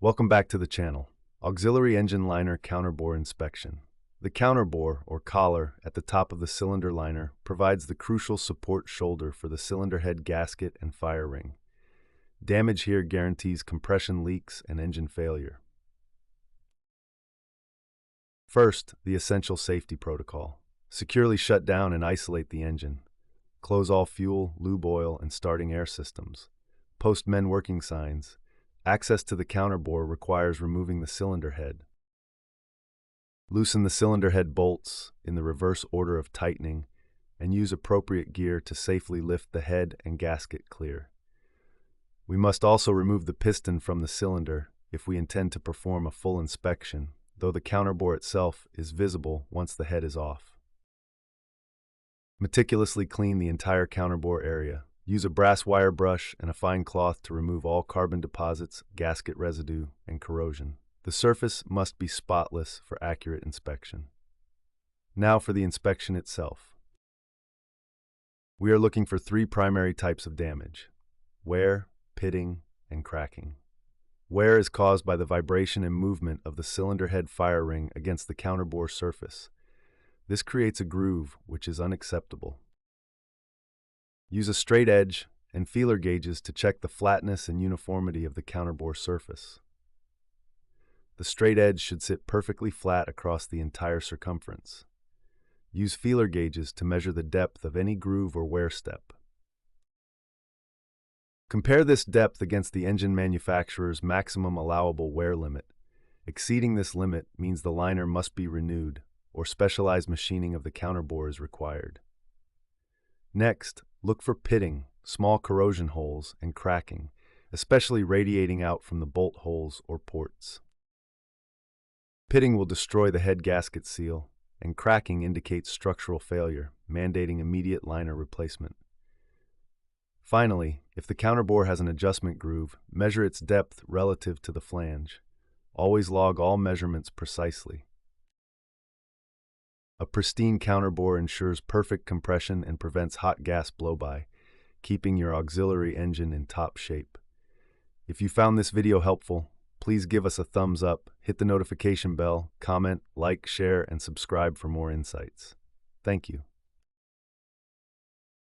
Welcome back to the channel. Auxiliary Engine Liner Counterbore Inspection. The counterbore, or collar, at the top of the cylinder liner provides the crucial support shoulder for the cylinder head gasket and fire ring. Damage here guarantees compression leaks and engine failure. First, the essential safety protocol. Securely shut down and isolate the engine. Close all fuel, lube oil, and starting air systems. Post men working signs. Access to the counterbore requires removing the cylinder head. Loosen the cylinder head bolts in the reverse order of tightening and use appropriate gear to safely lift the head and gasket clear. We must also remove the piston from the cylinder if we intend to perform a full inspection, though the counterbore itself is visible once the head is off. Meticulously clean the entire counterbore area. Use a brass wire brush and a fine cloth to remove all carbon deposits, gasket residue, and corrosion. The surface must be spotless for accurate inspection. Now for the inspection itself. We are looking for three primary types of damage: wear, pitting, and cracking. Wear is caused by the vibration and movement of the cylinder head fire ring against the counterbore surface. This creates a groove, which is unacceptable. Use a straight edge and feeler gauges to check the flatness and uniformity of the counterbore surface. The straight edge should sit perfectly flat across the entire circumference. Use feeler gauges to measure the depth of any groove or wear step. Compare this depth against the engine manufacturer's maximum allowable wear limit. Exceeding this limit means the liner must be renewed, or specialized machining of the counterbore is required. Next, look for pitting, small corrosion holes, and cracking, especially radiating out from the bolt holes or ports. Pitting will destroy the head gasket seal, and cracking indicates structural failure, mandating immediate liner replacement. Finally, if the counterbore has an adjustment groove, measure its depth relative to the flange. Always log all measurements precisely. A pristine counterbore ensures perfect compression and prevents hot gas blowby, keeping your auxiliary engine in top shape. If you found this video helpful, please give us a thumbs up, hit the notification bell, comment, like, share, and subscribe for more insights. Thank you.